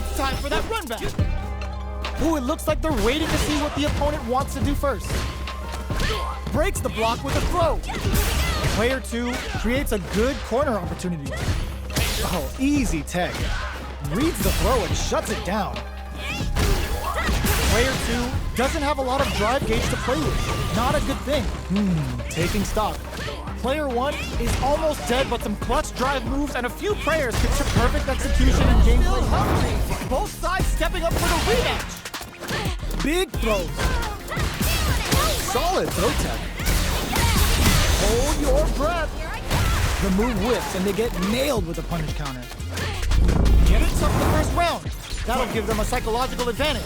It's time for that run back. Ooh, it looks like they're waiting to see what the opponent wants to do first. Breaks the block with a throw. Player 2 creates a good corner opportunity. Oh, easy tag. Reads the throw and shuts it down. Player 2 doesn't have a lot of drive gauge to play with. Not a good thing. Taking stock. Player 1 is almost dead, but some clutch drive moves and a few prayers picture perfect execution and gameplay. Both sides stepping up for the rematch. Big throws. Solid throw tech. Hold your breath. The move whips and they get nailed with a punish counter. Getting tough the first round. That'll give them a psychological advantage.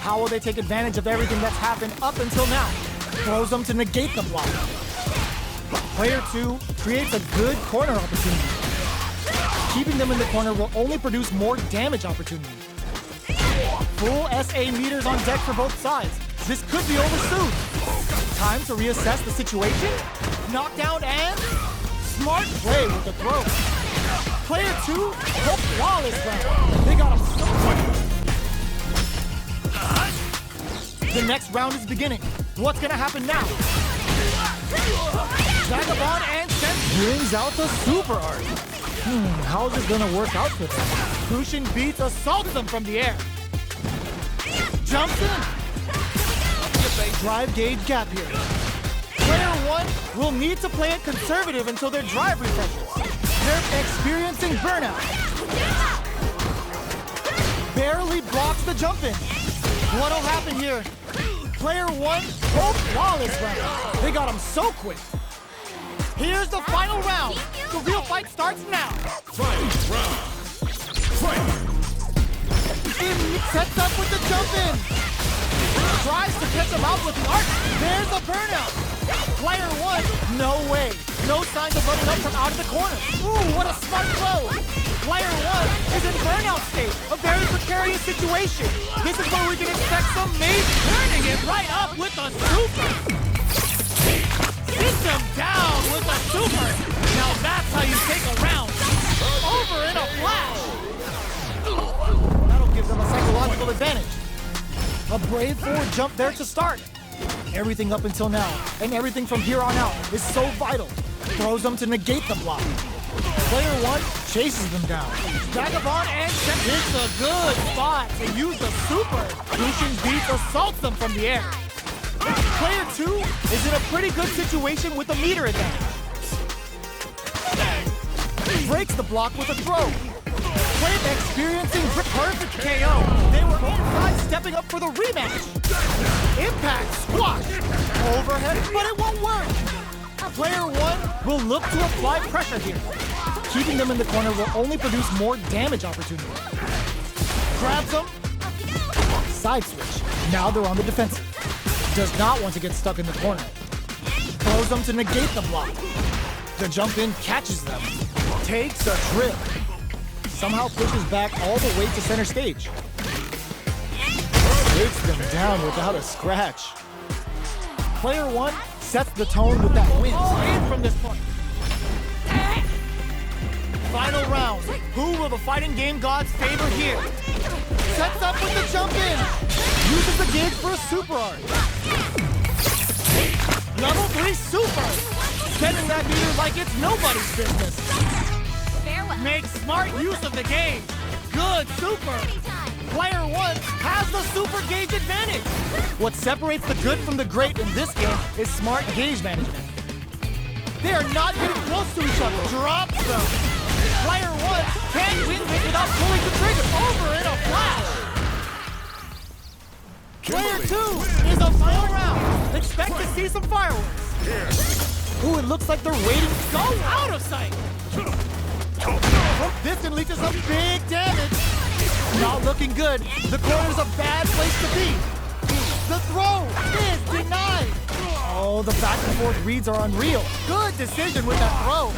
How will they take advantage of everything that's happened up until now? Throws them to negate the block. Player 2 creates a good corner opportunity. Keeping them in the corner will only produce more damage opportunities. Full SA meters on deck for both sides. This could be over soon. Time to reassess the situation. Knockdown and smart play with the throw. Player 2 hooked flawless round. They got him so quick. The next round is beginning. What's gonna happen now? Vagabond and Sense brings out the super art. How is it gonna work out for them? Cushion beats assaults them from the air. Jumps in. Drive gauge gap here. Player 1 will need to play it conservative until their drive refreshes. They're experiencing burnout. Barely blocks the jump in. What'll happen here? Player 1 hope flawless round. They got him so quick. Here's the final round. The real fight starts now. Fight. Sets up with the jump in. Tries to catch him out with the arc. There's a burnout. Player 1, no way. No signs of running up from out of the corner. Ooh, what a smart throw. Player 1 is in burnout state. A very precarious situation. This is where we can expect some major turning it right up with a super. Sits him down with a super. Now that's how you take a round. Over in a flash. That'll give them a psychological advantage. A brave forward jump there to start. Everything up until now, and everything from here on out, is so vital. Throws them to negate the block. Player 1 chases them down. Vagabond and it's a good spot to use the super. Cushion beats assaults them from the air. Player 2 is in a pretty good situation with a meter advantage. Breaks the block with a throw. Player experiencing perfect KO. They were both sides stepping up for the rematch. Impact squash. Overhead, but it won't work. Player 1 will look to apply pressure here. Keeping them in the corner will only produce more damage opportunities. Grabs them. Side switch. Now they're on the defensive. Does not want to get stuck in the corner. Throws them to negate the block. The jump in catches them. Takes a trip. Somehow pushes back all the way to center stage. Takes them down without a scratch. Player 1 sets the tone with that win. In from this point. Final round. Who will the fighting game gods favor here? Sets up with the jump in. Uses the gauge for a super art. Level 3 super. Spending that meter like it's nobody's business. Makes smart use of the gauge. Good super. Player 1 has the super gauge advantage. What separates the good from the great in this game is smart gauge management. They are not getting close to each other. Drops them. Player 1 can't win this without pulling the trigger. Over in a flash. Player 2 is a full round. Expect to see some fireworks. Ooh, it looks like they're waiting. Go out of sight. This can lead to some big damage. Not looking good. The corner's a bad place to be. The throw is denied. Oh, the back and forth reads are unreal. Good decision with that throw.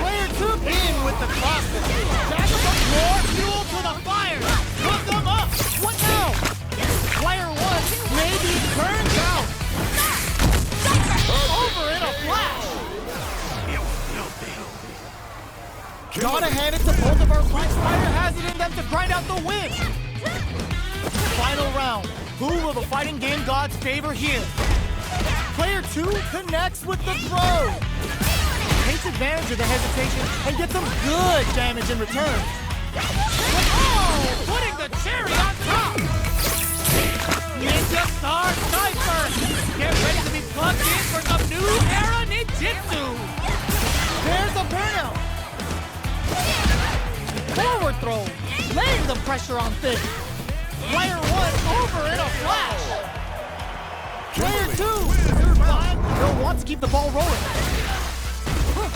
Player 2 in with the crosses. Vagabond, more fuel to the fire. Hook them up. What now? Player 1 maybe turns out. Over in a flash. Gotta hand it to both of our fights. Spider has it in out the win. Final round. Who will the fighting game gods favor here? Player 2 connects with the throw. Takes advantage of the hesitation and gets some good damage in return. Oh, putting the cherry on top. Ninja Star Cypher. Get ready to be plugged in for some new era ninjutsu. There's a burnout. Forward throw, laying the pressure on Thick. Player 1 over in a flash. Player 2 survived. They'll want to keep the ball rolling.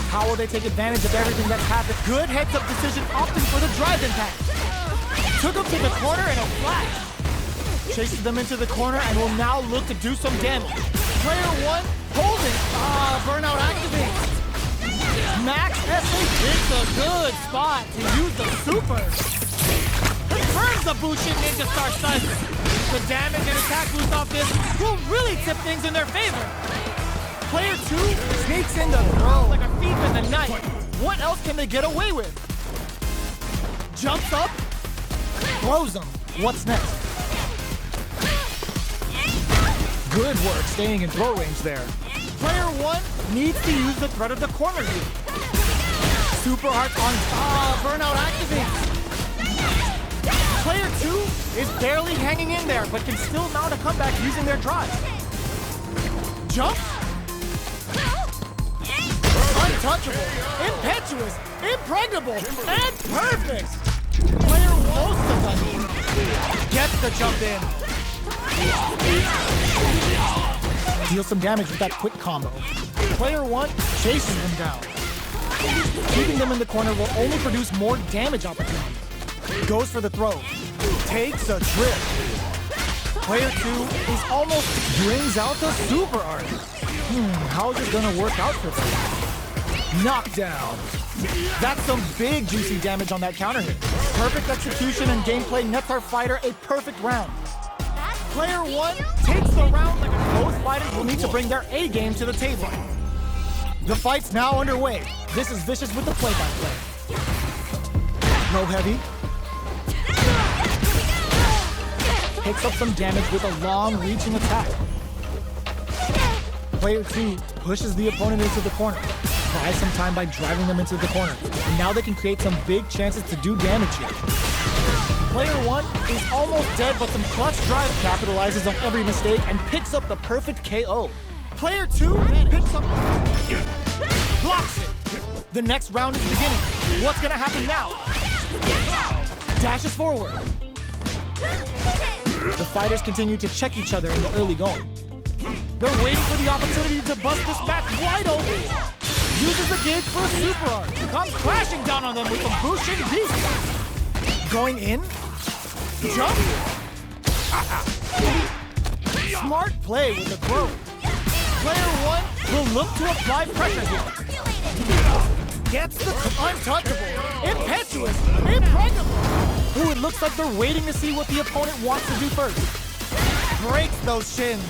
How will they take advantage of everything that's happened? Good heads-up decision, opting for the drive impact. Took him to the corner in a flash. Chases them into the corner and will now look to do some damage. Player 1 holding. Burnout activates. Max SA picks a good spot to use the super. Confirms the Bushin Ninja Star Cypher. The damage and attack boost off this will really tip things in their favor. Player 2 sneaks in the throw like a thief in the night. What else can they get away with? Jumps up, throws them. What's next? Good work staying in throw range there. Player 1 needs to use the threat of the corner here. Super Art on Burnout activates. Player 2 is barely hanging in there, but can still mount a comeback using their drive. Jump. Untouchable, impetuous, impregnable, and perfect. Player most of them gets the jump in. Deals some damage with that quick combo. Player 1 chases them down. Keeping them in the corner will only produce more damage opportunities. Goes for the throw. Takes a trip. Player 2 is almost brings out the super art. How is it gonna work out for them? Knockdown. That's some big juicy damage on that counter hit. Perfect execution and gameplay nets our fighter a perfect round. Player 1 takes the round like both fighters will need to bring their A game to the table. The fight's now underway. This is Vicious with the play-by-play. Low heavy. Picks up some damage with a long-reaching attack. Player 2 pushes the opponent into the corner. Buys some time by driving them into the corner. And now they can create some big chances to do damage here. Player 1 is almost dead, but some clutch drive capitalizes on every mistake and picks up the perfect KO. Player 2 picks up... blocks it. The next round is beginning. What's gonna happen now? Dashes forward. The fighters continue to check each other in the early going. They're waiting for the opportunity to bust this match wide open. Uses the gauge for a super art. Comes crashing down on them with a Bushin Beast. Going in. Jump. Smart play with the throw. Player 1 will look to apply pressure here. Gets the untouchable, impetuous, impregnable. Ooh, it looks like they're waiting to see what the opponent wants to do first. Breaks those shins.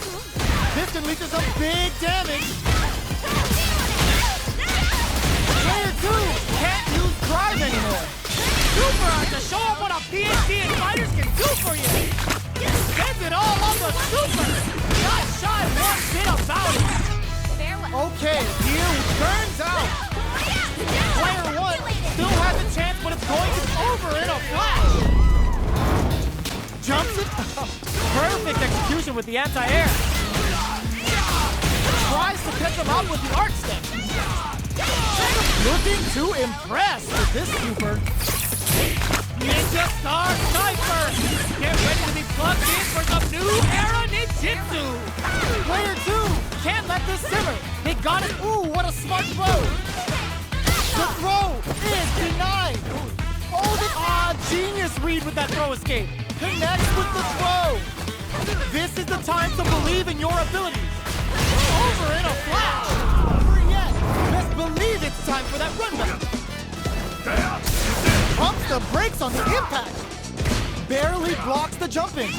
This unleashes some big damage. Player 2 can't use drive anymore. Super art to show them what a PhD and fighters can do for you. Spends it all on the super. Not shy one bit about it. Okay, here turns out. Player 1 still has a chance, but it's going over in a flash. Jumps it. Perfect execution with the anti-air. Tries to catch him out with the arc step. Looking to impress with this super. Ninja Star Cypher! Get ready to be plugged in for some new era ninjutsu! Player 2 can't let this simmer. They got it. Ooh, what a smart throw. The throw is denied. Oh, the genius read with that throw escape. Connects with the throw. This is the time to believe in your abilities. Over in a flash. Over yet. Best believe it's time for that rundown. Pumps the brakes on the impact. Barely blocks the jump-in.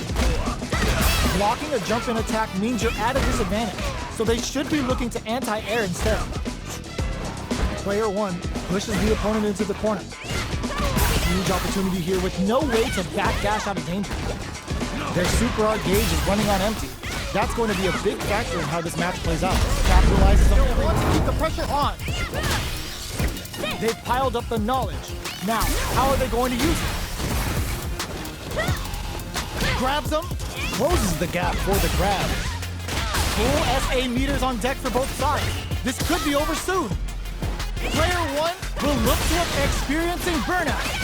Blocking a jump-in attack means you're at a disadvantage, so they should be looking to anti-air instead. Player 1 pushes the opponent into the corner. huge opportunity here with no way to backdash out of danger. Their super art gauge is running on empty. That's going to be a big factor in how this match plays out. Capitalizes on it. Want to keep the pressure on. They've piled up the knowledge. Now, how are they going to use it? Grabs them, closes the gap for the grab. Full SA meters on deck for both sides. This could be over soon. Player one will look to experiencing burnout.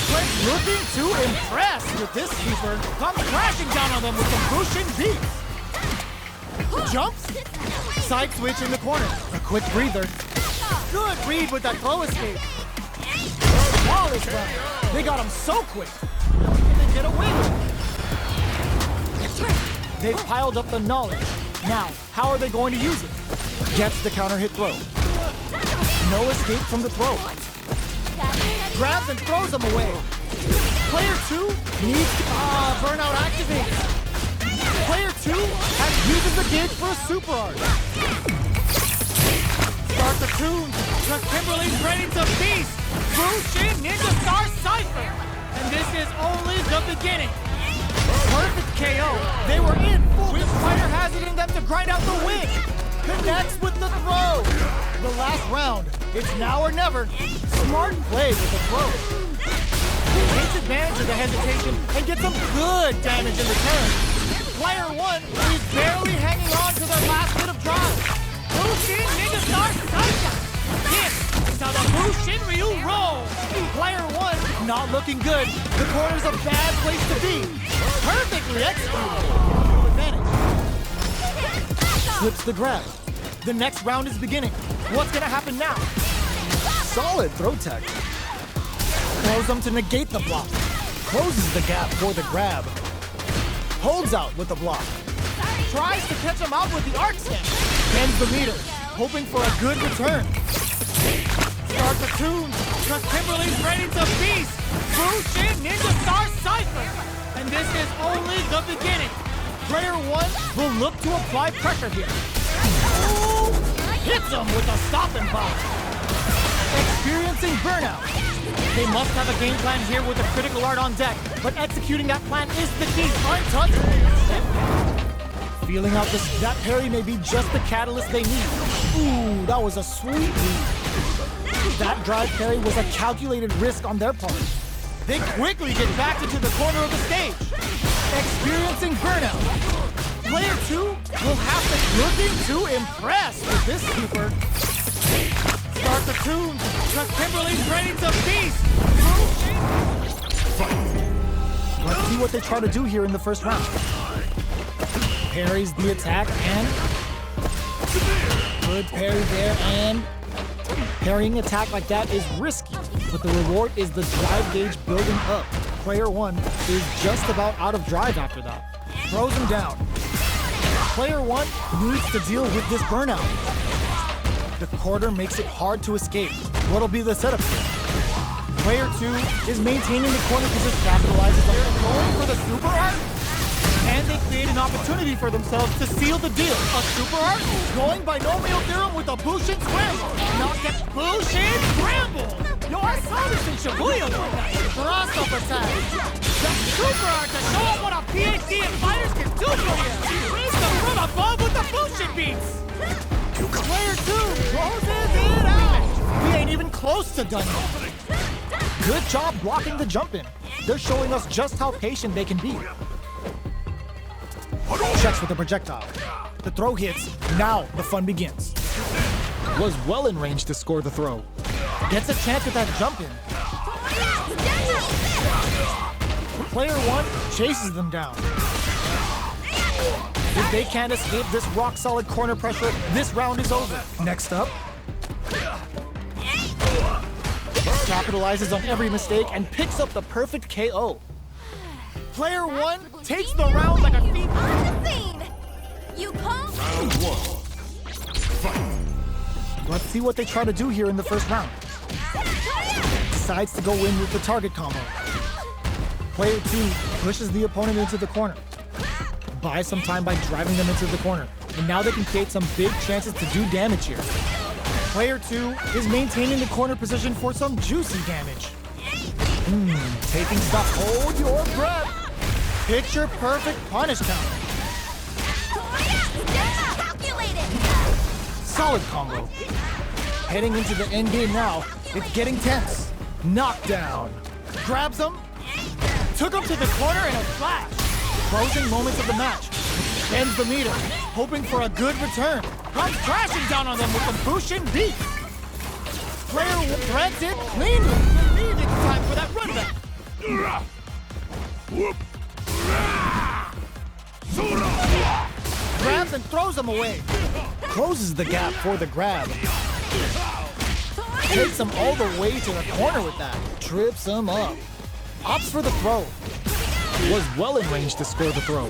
Players looking to impress with this sweeper. Comes crashing down on them with some Bushin beats. Jumps. Side switch in the corner. A quick breather. Good read with that throw escape. Wall is running. They got him so quick. They get away with it. They've piled up the knowledge. Now, how are they going to use it? Gets the counter hit throw. No escape from the throw. Grabs and throws him away. Player two needs burnout activates. Player two uses the gauge for a super art. Start the tune. The Kimberly's ready to feast. Bushin Ninja Star Cypher. And this is only the beginning. Perfect KO. They were in full. Which fighter has it in them to grind out the win? Connects with the throw. The last round. It's now or never. Smart play with the throw. Takes advantage of the hesitation and gets some good damage in return. Player one is barely hanging on to their last bit of drive. Bushin Ninja Star Cypher. This is how the Bushin Ryu rolls. Player one not looking good. The corner's a bad place to be. Perfectly executed. Advantage. Slips the grab. The next round is beginning. What's gonna happen now? Solid throw tech. Throws them to negate the block. Closes the gap for the grab. Holds out with the block. Tries to catch him out with the arc stamp. Bends the meter, hoping for a good return. Start the tune. The Kimberly's ready to feast. Bushin Ninja Star Cypher. And this is only the beginning. Player one will look to apply pressure here. Ooh, hits him with a stopping bomb. Experiencing burnout. They must have a game plan here with a critical art on deck, but executing that plan is the key. Untouched. Feeling out that parry may be just the catalyst they need. Ooh, that was a sweet read. That drive parry was a calculated risk on their part. They quickly get back into the corner of the stage. Experiencing burnout. Player two will have to looking to impress with this super. Start the tune. The Kimberly's ready to feast. Let's see what they try to do here in the first round. Parries the attack and good parry there, and parrying attack like that is risky, but the reward is the drive gauge building up. Player one is just about out of drive after that. Throws him down. Player one needs to deal with this burnout. The quarter makes it hard to escape. What'll be the setup here? Player two is maintaining the corner position, capitalizes on it, going for the super art, and they create an opportunity for themselves to seal the deal. A super art going binomial theorem with a Bushin scramble. Not get Bushin scramble. Yo, I saw this in Shibuya one night. Cross-up attack. The super art to show up what a PhD in fighters can do for you. Raise them from above with the Bushin beats. Player two closes it out. We ain't even close to done yet. Good job blocking the jump in. They're showing us just how patient they can be. Checks with the projectile. The throw hits. Now the fun begins. Was well in range to score the throw. Gets a chance with that jump in. Player one chases them down. If they can't escape this rock-solid corner pressure, this round is over. Next up, capitalizes on every mistake and picks up the perfect KO. Player one takes the round like a thief. On the scene! You come? Round one. Fight. Let's see what they try to do here in the first round. Decides to go in with the target combo. Player two pushes the opponent into the corner. Buys some time by driving them into the corner. And now they can create some big chances to do damage here. Player two is maintaining the corner position for some juicy damage. Taking stock, hold your breath. Picture perfect punish counter. Calculated. Solid combo. Heading into the end game now. It's getting tense. Knockdown. Grabs him. Took him to the corner in a flash. Closing moments of the match. Ends the meter. Hoping for a good return. Comes crashing down on them with the Bushin beat. Player threads it cleanly. Believe it's time for that run back. Grabs and throws him away. Closes the gap for the grab. Takes him all the way to the corner with that. Trips him up. Opts for the throw. Was well in range to score the throw.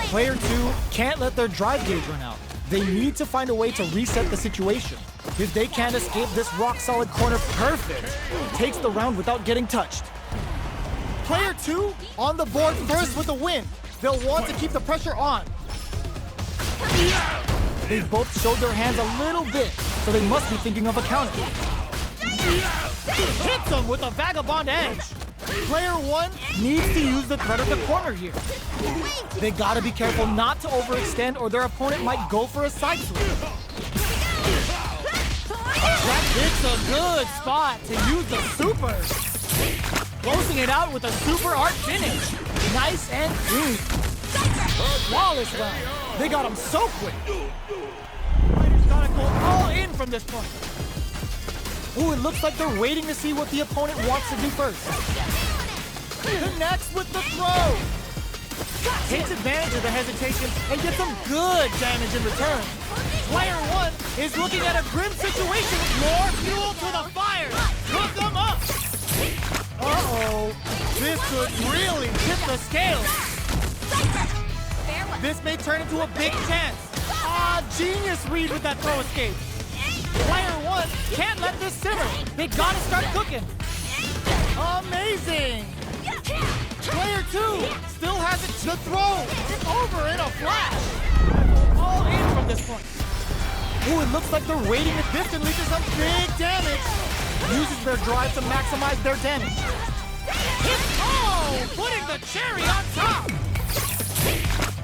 Player 2 can't let their drive gauge run out. They need to find a way to reset the situation. If they can't escape this rock-solid corner perfect, takes the round without getting touched. Player 2 on the board first with a win. They'll want to keep the pressure on. They both showed their hands a little bit, so they must be thinking of a counter. Hits him with a vagabond edge. Player 1 needs to use the threat of the corner here. They gotta be careful not to overextend or their opponent might go for a side switch. That hits a good spot to use the super. Closing it out with a super art finish. Nice and clean. Flawless round. They got him so quick. Fighters gotta go all in from this point. Ooh, it looks like they're waiting to see what the opponent wants to do first. Connects with the throw. Takes advantage of the hesitation and gets some good damage in return. Player 1 is looking at a grim situation with more fuel to the fire. Hook them up. Uh-oh. This could really tip the scales. This may turn into a big chance. Ah, genius read with that throw escape. Player 1 can't let this simmer. They gotta start cooking. Amazing. Player 2 still has it to throw. It's over in a flash. All in from this point. Ooh, it looks like they're waiting to distantly to some big damage. Uses their drive to maximize their damage. Oh, putting the cherry on top.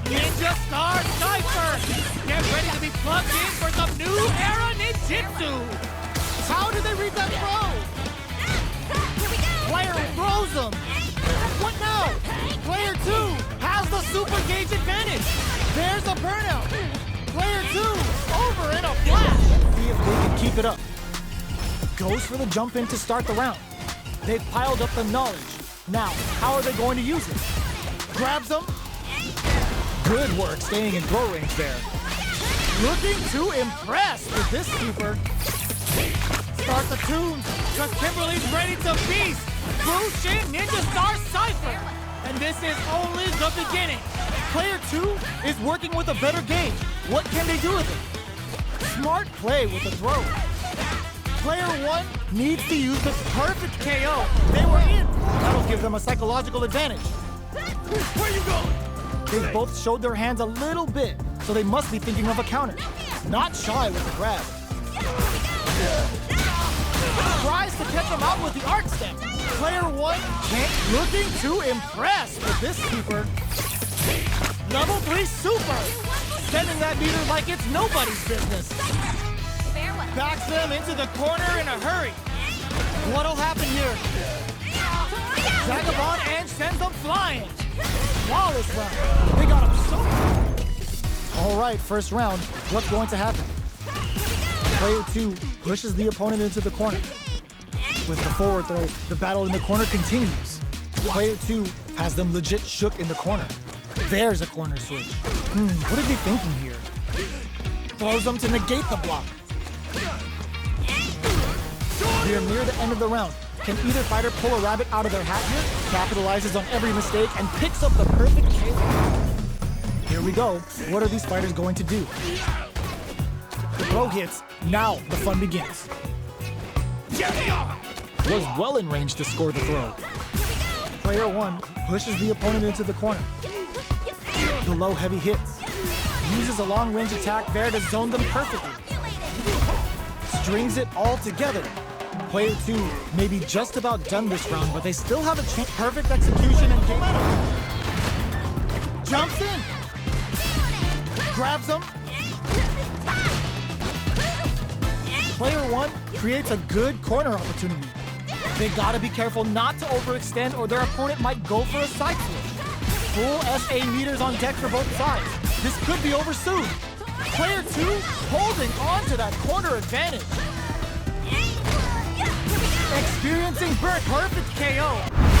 Ninja Star Cypher! Get ready to be plugged in for some new era ninjutsu! How did they read that throw? Player throws them! What now? Player 2 has the super gauge advantage! There's a burnout! Player 2 over in a flash! See if they can keep it up. Goes for the jump in to start the round. They've piled up the knowledge. Now, how are they going to use it? Grabs them. Good work staying in throw range there. Looking to impress with this super. Start the tunes, because Kimberly's ready to feast. Bushin Ninja Star Cypher. And this is only the beginning. Player 2 is working with a better gauge. What can they do with it? Smart play with the throw. Player 1 needs to use the perfect KO. They were in. That'll give them a psychological advantage. Where you going? They both showed their hands a little bit, so they must be thinking of a counter. Not shy with the grab. Tries to catch him out with the arc step. Player 1 looking to impress with this super. Level 3 super. Sending that meter like it's nobody's business. Backs them into the corner in a hurry. What'll happen here? Vagabond and sends them flying. Flawless round. They got him so. All right, first round. What's going to happen? Player 2 pushes the opponent into the corner. With the forward throw, the battle in the corner continues. Player 2 has them legit shook in the corner. There's a corner switch. What are they thinking here? Throws them to negate the block. We are near the end of the round. Can either fighter pull a rabbit out of their hat here? Capitalizes on every mistake and picks up the perfect KO. Here we go. What are these fighters going to do? The throw hits. Now the fun begins. Was well in range to score the throw. Player 1 pushes the opponent into the corner. The low heavy hits. Uses a long range attack there to zone them perfectly. Strings it all together. Player 2 may be just about done this round, but they still have a chance. Perfect execution and game. Jumps in. Grabs him. Player 1 creates a good corner opportunity. They gotta be careful not to overextend or their opponent might go for a side switch. Full SA meters on deck for both sides. This could be over soon. Player 2 holding on to that corner advantage. Experiencing perfect KO.